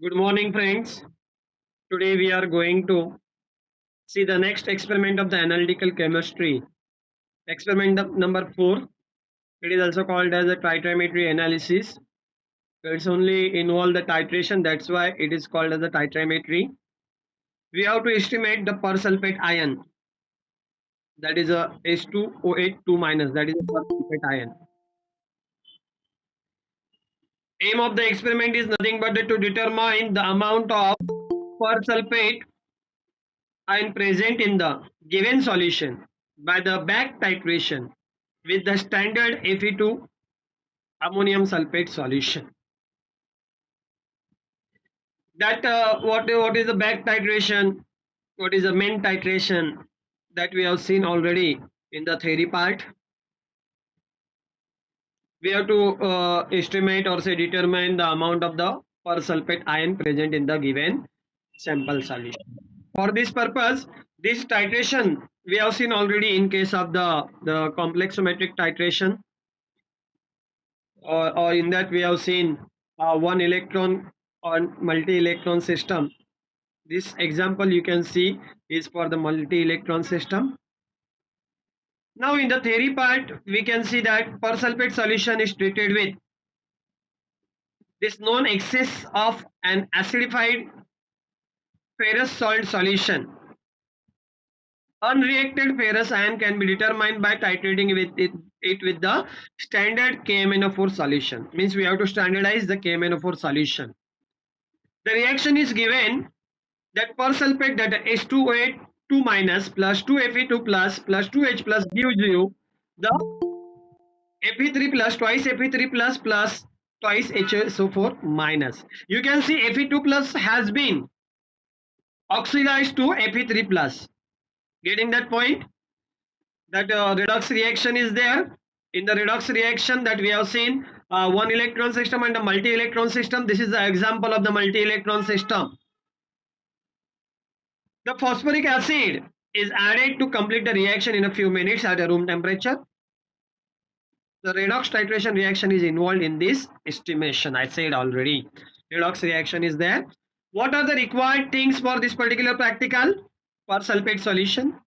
Good morning, friends. Today we are going to see the next experiment of the analytical chemistry. Experiment number 4. It is also called as a titrimetry analysis. So it's only involve the titration. That's why it is called as a titrimetry. We have to estimate the persulfate ion. That is a H2O8 minus. That is a persulfate ion. Aim of the experiment is nothing but to determine the amount of persulfate ion present in the given solution by the back titration with the standard Fe2 ammonium sulfate solution. That what is the back titration? What is the main titration that we have seen already in the theory part? We have to estimate or say determine the amount of the persulfate ion present in the given sample solution. For this purpose, this titration we have seen already in case of the complexometric titration, or in that we have seen one electron on multi-electron system. This example you can see is for the multi-electron system. Now in the theory part, we can see that persulfate solution is treated with this known excess of an acidified ferrous salt solution. Unreacted ferrous ion can be determined by titrating it with the standard KMnO4 solution. Means we have to standardize the KMnO4 solution. The reaction is given that persulfate, that H2O8 2 minus plus 2Fe2 plus 2H plus gives you the Fe3 plus twice Fe3 plus twice HSO4 minus. You can see Fe2 plus has been oxidized to Fe3 plus. Getting that point? That redox reaction is there. In the redox reaction that we have seen, one electron system and a multi-electron system. This is the example of the multi-electron system. The phosphoric acid is added to complete the reaction in a few minutes at a room temperature. The redox titration reaction is involved in this estimation. I said already. Redox reaction is there. What are the required things for this particular practical? Persulfate solution.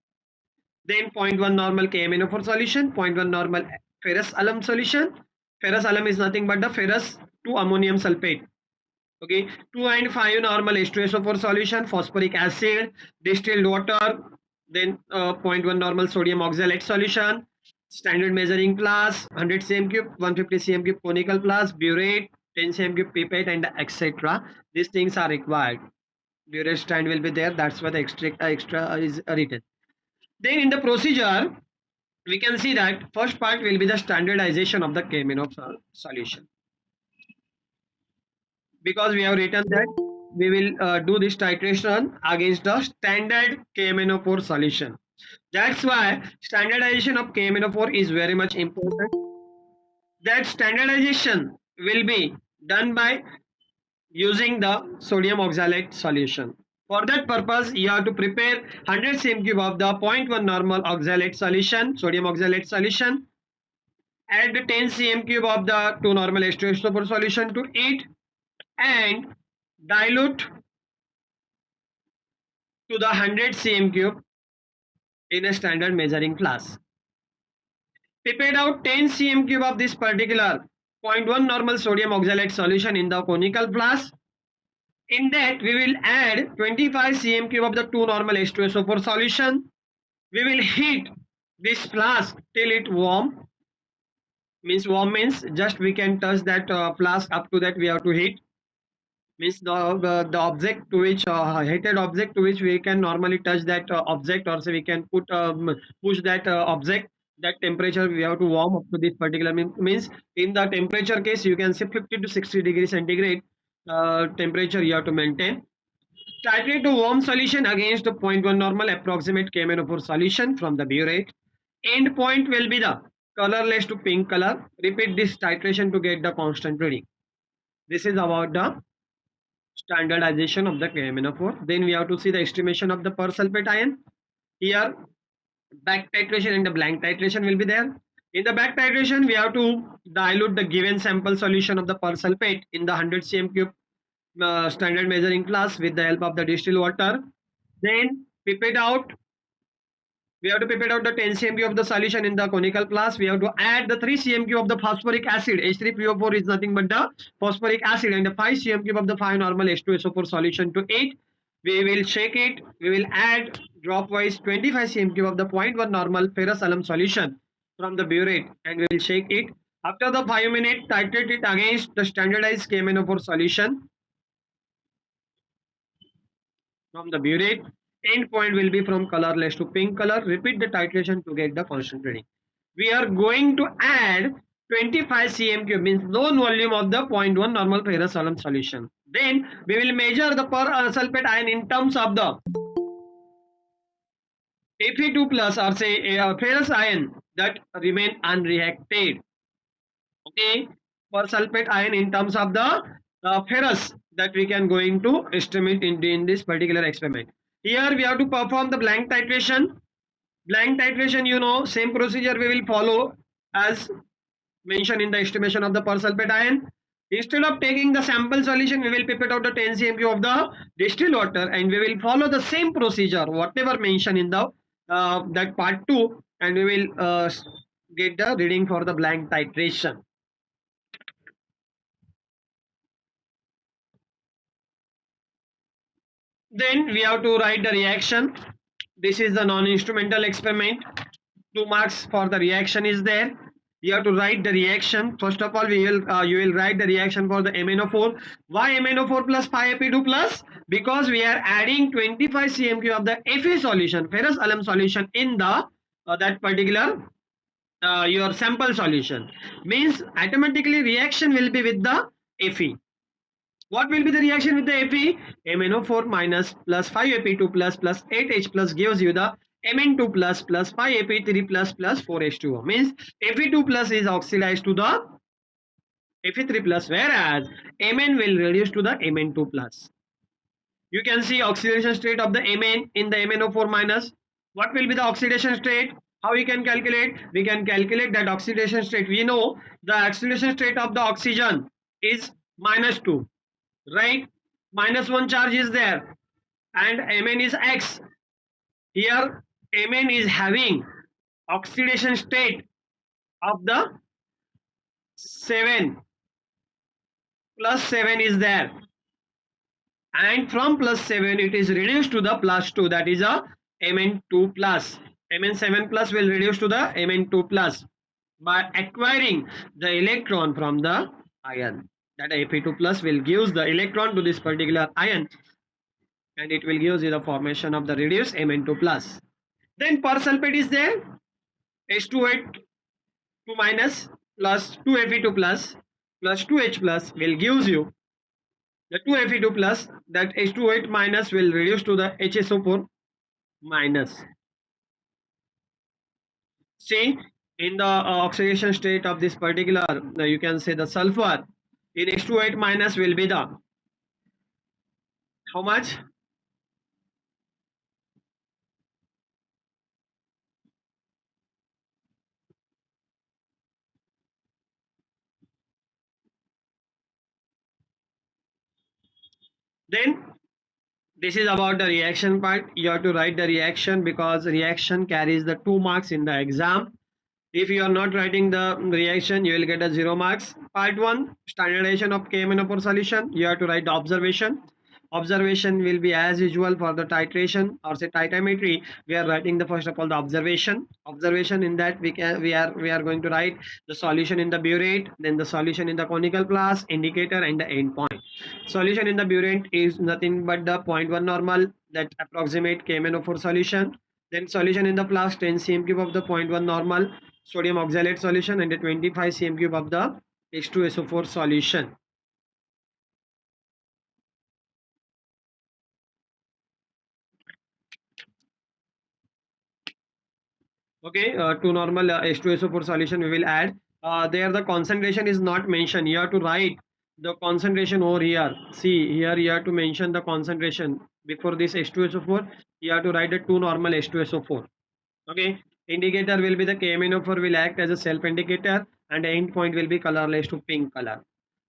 Then 0.1 normal KMnO4 solution, 0.1 normal ferrous alum solution. Ferrous alum is nothing but the ferrous 2 ammonium sulfate. Okay, 2 and 5 normal H2SO4 solution, phosphoric acid, distilled water, then 0.1 normal sodium oxalate solution, standard measuring glass, 100 cm cube, 150 cm cube conical glass, burette, 10 cm cube pipette, and etc. These things are required. Burette stand will be there. That's why the extra is written. Then in the procedure, we can see that first part will be the standardization of the KMnO4 solution. Because we have written that we will do this titration against the standard KMnO4 solution. That's why standardization of KMnO4 is very much important. That standardization will be done by using the sodium oxalate solution. For that purpose, you have to prepare 100 cm cube of the 0.1 normal oxalate solution, sodium oxalate solution. Add 10 cm cube of the 2 normal H2SO4 solution to it and dilute to the 100 cm cube in a standard measuring flask. Pipette out 10 cm cube of this particular 0.1 normal sodium oxalate solution in the conical flask. In that we will add 25 cm cube of the 2 normal H2SO4 solution. We will heat this flask till it warm. Warm means just we can touch that flask, up to that we have to heat. Means the object to which heated object to which we can normally touch that object, or say we can push that object, that temperature we have to warm up to this particular means in the temperature case you can say 50 to 60 degrees centigrade temperature you have to maintain. Titrate to warm solution against the 0.1 normal approximate KMnO4 solution from the burette. End point will be the colorless to pink color. Repeat this titration to get the constant reading. This is about the standardization of the KMnO4. Then we have to see the estimation of the persulfate ion. Here back titration and the blank titration will be there. In the back titration we have to dilute the given sample solution of the persulfate in the 100 cm cube standard measuring flask with the help of the distilled water. Then pipette out. We have to pipette out the 10 cm of the solution in the conical flask. We have to add the 3 cm of the phosphoric acid. H3PO4 is nothing but the phosphoric acid, and the 5 cm of the 5 normal H2SO4 solution to it. We will shake it. We will add dropwise 25 cm of the 0.1 normal ferrous alum solution from the burette, and we will shake it. After the 5 minutes, titrate it against the standardized KMnO4 solution from the burette. End point will be from colorless to pink color. Repeat the titration to get the constant reading. We are going to add 25 cm cube, means known volume of the 0.1 normal ferrous alum solution. Then we will measure the per sulfate ion in terms of the Fe2 plus, or say ferrous ion that remain unreacted. Okay, per sulfate ion in terms of the ferrous that we can going to estimate in this particular experiment. Here we have to perform the blank titration. Blank titration, you know, same procedure we will follow as mentioned in the estimation of the per sulfate ion. Instead of taking the sample solution, we will pipette out the 10 cm of the distilled water, and we will follow the same procedure whatever mentioned in the that part 2, and we will get the reading for the blank titration. Then we have to write the reaction. This is the non-instrumental experiment. 2 marks for the reaction is there. You have to write the reaction. First of all, you will write the reaction for the MnO4. Why MnO4 plus 5Ap2 plus? Because we are adding 25 cm3 of the Fe solution, ferrous alum solution, in the that particular your sample solution. Means automatically reaction will be with the Fe. What will be the reaction with the Fe? MnO4 minus plus 5Ap2 plus 8H plus gives you the Mn2 plus 5Ap3 plus 4H2O. Means Fe2 plus is oxidized to the Fe3 plus, whereas Mn will reduce to the Mn2 plus. You can see oxidation state of the Mn in the MnO4 minus. What will be the oxidation state? How we can calculate? We can calculate that oxidation state. We know the oxidation state of the oxygen is -2. Right, -1 charge is there, and Mn is X. Here Mn is having oxidation state of the 7, +7 is there, and from +7 it is reduced to the +2, that is a Mn2 plus. Mn7 plus will reduce to the Mn2 plus by acquiring the electron from the ion. That Fe2 plus will give the electron to this particular ion, and it will give you the formation of the reduced Mn2 plus. Then per sulfate is there, H2O8 2 minus plus 2 Fe2 plus 2H plus will gives you the 2 Fe2 plus. That H2O8 minus will reduce to the HSO4 minus. See, in the oxidation state of this particular, you can say the sulfur in H2O8 minus will be the how much? Then this is about the reaction part. You have to write the reaction because reaction carries the 2 marks in the exam. If you are not writing the reaction, you will get a 0 marks. Part 1, standardization of KMnO4 solution. You have to write the observation. Observation will be as usual for the titration or say titrometry. We are writing the first of all the observation. Observation, in that we are going to write the solution in the burette, then the solution in the conical flask, indicator, and the end point. Solution in the burette is nothing but the 0.1 normal that approximate KMnO4 solution. Then solution in the flask 10 cm3 of the 0.1 normal sodium oxalate solution, and the 25 cm3 of the H2SO4 solution. Okay, to normal H2SO4 solution we will add. There the concentration is not mentioned. You have to write the concentration over here. See, here you have to mention the concentration before this H2SO4. You have to write the 2 normal H2SO4. Okay, indicator will be the KMnO4 will act as a self indicator, and the end point will be colorless to pink color.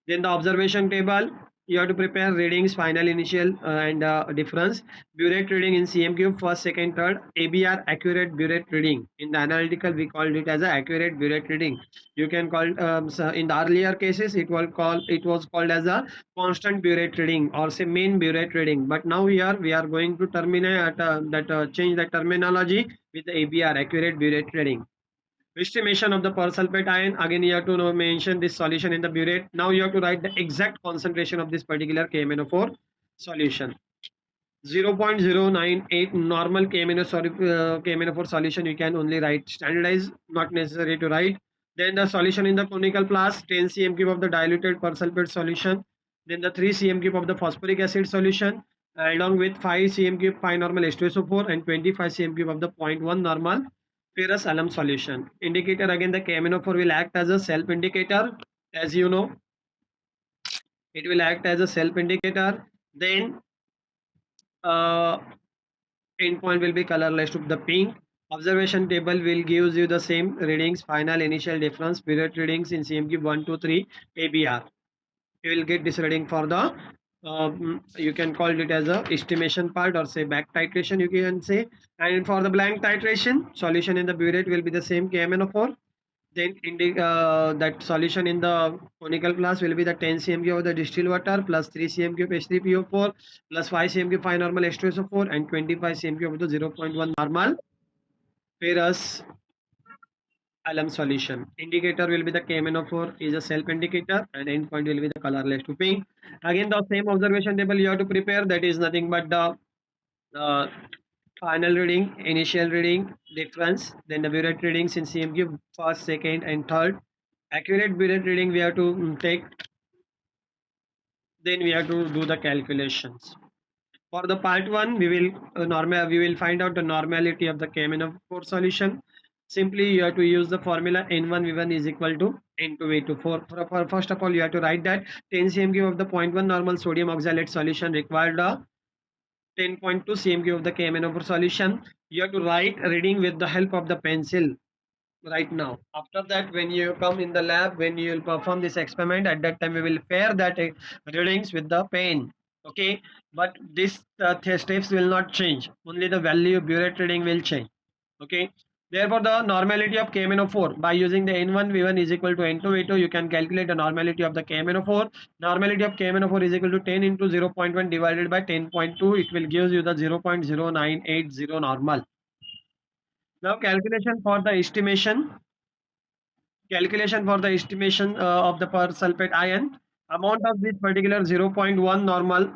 Then the observation table. You have to prepare readings, final, initial, and difference. Burette reading in CM cube, first, second, third. ABR, accurate burette reading. In the analytical, we called it as a accurate burette reading. You can call so in the earlier cases, it was called as a constant burette reading or say main burette reading. But now here we are going to terminate change the terminology with the ABR, accurate burette reading. Estimation of the persulfate ion. Again, you have to mention this solution in the burette. Now you have to write the exact concentration of this particular KMnO4 solution. 0.098 normal KMnO4 solution. You can only write standardized, not necessary to write. Then the solution in the conical class, 10 cm cube of the diluted persulfate solution. Then the 3 cm cube of the phosphoric acid solution, along with 5 cm cube pi normal H2SO4 and 25 cm cube of the 0.1 normal ferrous alum solution. Indicator, again the KMnO4 will act as a self indicator, as you know. It will act as a self indicator. Then endpoint will be colorless to the pink. Observation table will gives you the same readings, final, initial, difference, period readings in CMQ 1, 2, 3, ABR. You will get this reading for the you can call it as a estimation part or say back titration, you can say. And for the blank titration, solution in the burette will be the same KMnO4. Then that solution in the conical class will be the 10 cm of the distilled water plus 3 cm of H3PO4 plus 5 cm 5 normal H2SO4 and 25 cm of the 0.1 normal ferrous alum solution. Indicator will be the KMnO4 is a self indicator and endpoint will be the colorless to pink. Again, the same observation table you have to prepare, that is nothing but the uh, final reading, initial reading, difference, then the burette readings in CMQ first, second, and third. Accurate burette reading we have to take, then we have to do the calculations. For the part 1, we will find out the normality of the KMnO4 solution. Simply you have to use the formula N1V1 is equal to N2V2. For first of all, you have to write that 10 cm of the 0.1 normal sodium oxalate solution required 10.2 cm of the KMnO4 solution. You have to write reading with the help of the pencil right now. After that, when you come in the lab, when you will perform this experiment, at that time we will pair that readings with the pen. Okay, but this steps will not change. Only the value burette reading will change. Okay. Therefore, the normality of KMnO4 by using the N1V1 is equal to N2V2, you can calculate the normality of the KMnO4. Normality of KMnO4 is equal to 10 into 0.1 divided by 10.2. It will give you the 0.0980 normal. Now calculation for the estimation. Calculation for the estimation of the persulfate ion. Amount of this particular 0.1 normal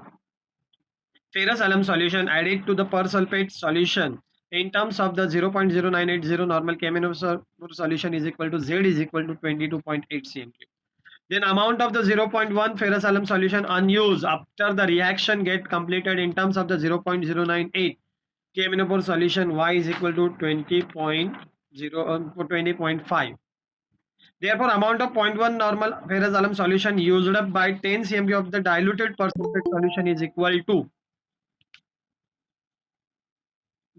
ferrous alum solution added to the persulfate solution in terms of the 0.0980 normal KMnO4 solution is equal to Z is equal to 22.8 cm3. Then amount of the 0.1 ferrous alum solution unused after the reaction get completed in terms of the 0.098 KMnO4 solution Y is equal to 20.5. Therefore, amount of 0.1 normal ferrous alum solution used up by 10 cm of the diluted persulfate solution is equal to,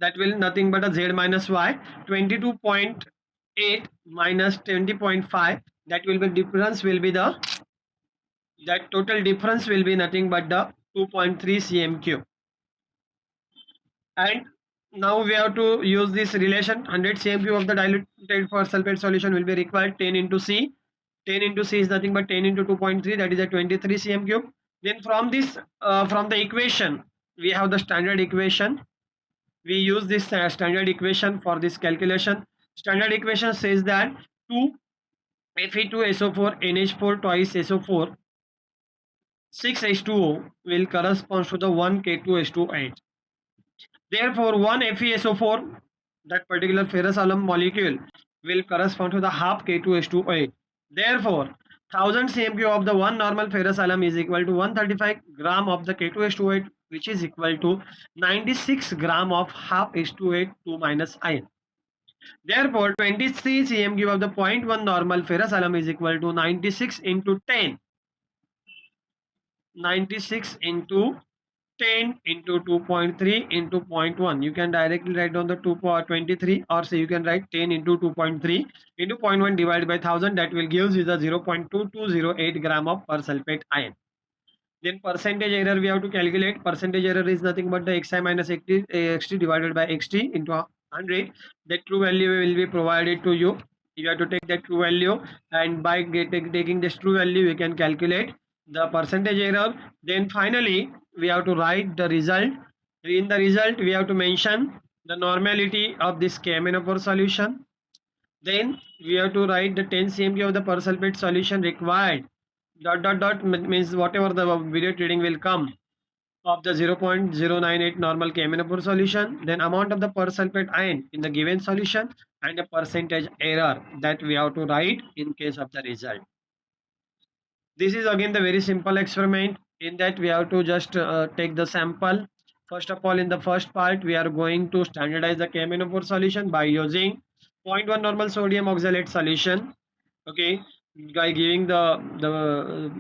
that will nothing but a Z minus Y, 22.8 minus 20.5, that will be difference will be the, that total difference will be nothing but the 2.3 cm cube. And now we have to use this relation, 100 cm cube of the diluted persulfate solution will be required 10 into C. 10 into C is nothing but 10 into 2.3, that is a 23 cm cube. Then from this from the equation we have the standard equation. We use this standard equation for this calculation. Standard equation says that 2 Fe2SO4 NH4 twice SO4 6 H2O will correspond to the 1 K2H2H. Therefore 1 FeSO4, that particular ferrous alum molecule, will correspond to the half K2H2O8. Therefore 1000 cm3 of the 1 normal ferrous alum is equal to 135 gram of the K2H2O8, which is equal to 96 gram of half H2O8 2 minus ion. Therefore 23 cm3 of the 0.1 normal ferrous alum is equal to 96 into 10. 96 into 10 into 2.3 into 0.1. You can directly write down the 23, or say you can write 10 into 2.3 into 0.1 divided by 1000. That will give you the 0.2208 gram of persulfate ion. Then percentage error we have to calculate. Percentage error is nothing but the xi minus xt divided by xt into 100. The true value will be provided to you. You have to take that true value, and by taking this true value, we can calculate the percentage error. Then finally, we have to write the result. In the result, we have to mention the normality of this KMNO4 solution. Then we have to write the 10 cmq of the persulfate solution required. Means whatever the video reading will come of the 0.098 normal KMNO4 solution, then amount of the persulfate ion in the given solution, and the percentage error that we have to write in case of the result. This is again the very simple experiment. In that we have to just take the sample. First of all, in the first part, we are going to standardize the KMNO4 solution by using zero point 0.1 normal sodium oxalate solution. Okay, by giving the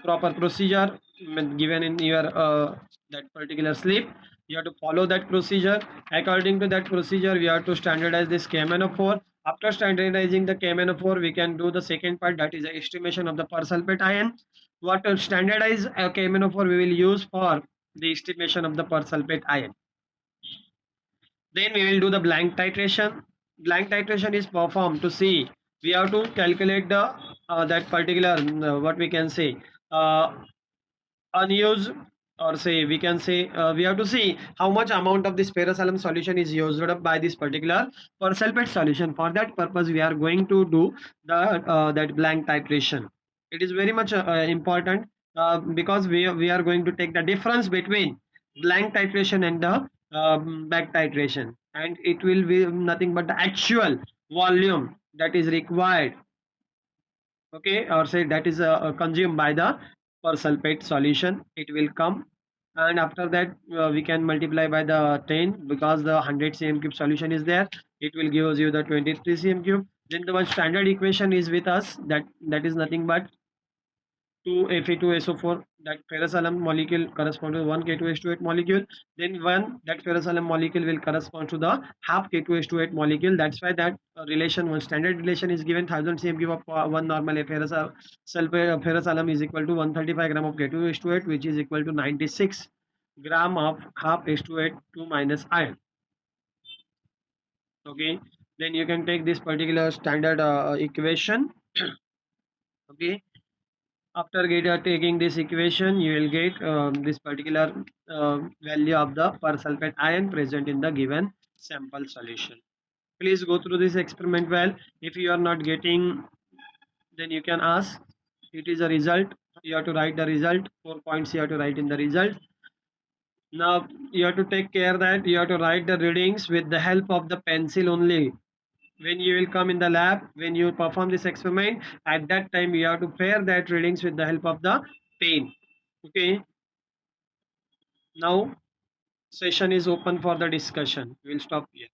proper procedure given in your that particular slip. You have to follow that procedure. According to that procedure, we have to standardize this KMNO4. After standardizing the KMNO4, we can do the second part, that is the estimation of the persulfate ion. What to standardize KMNO4 we will use for the estimation of the persulfate ion. Then we will do the blank titration. Blank titration is performed to see. We have to calculate the that particular what we can say unused, or say we can say we have to see how much amount of this parasalum solution is used up by this particular persulfate solution. For that purpose, we are going to do the that blank titration. It is very much important because we are going to take the difference between blank titration and the back titration, and it will be nothing but the actual volume that is required, okay, or say that is consumed by the persulfate solution. It will come, and after that we can multiply by the 10, because the 100 cm cube solution is there. It will give you the 23 cm cube. Then the one standard equation is with us, that is nothing but 2 Fe2SO4, that ferrosalum molecule corresponds to 1 K2H28 molecule. Then one that ferrosalum molecule will correspond to the half K2H28 molecule. That's why that relation, one standard relation is given 1000 cm cube of one normal ferrosalum is equal to 135 gram of K2H28, which is equal to 96 gram of half H28 2 minus ion. Okay, then you can take this particular standard equation. Okay, after taking this equation, you will get this particular value of the persulfate ion present in the given sample solution. Please go through this experiment well. If you are not getting, then you can ask. It is a result. You have to write the result. 4 points you have to write in the result. Now you have to take care that you have to write the readings with the help of the pencil only. When you will come in the lab, when you perform this experiment, at that time you have to pair that readings with the help of the pen. Okay, now session is open for the discussion. We'll stop here.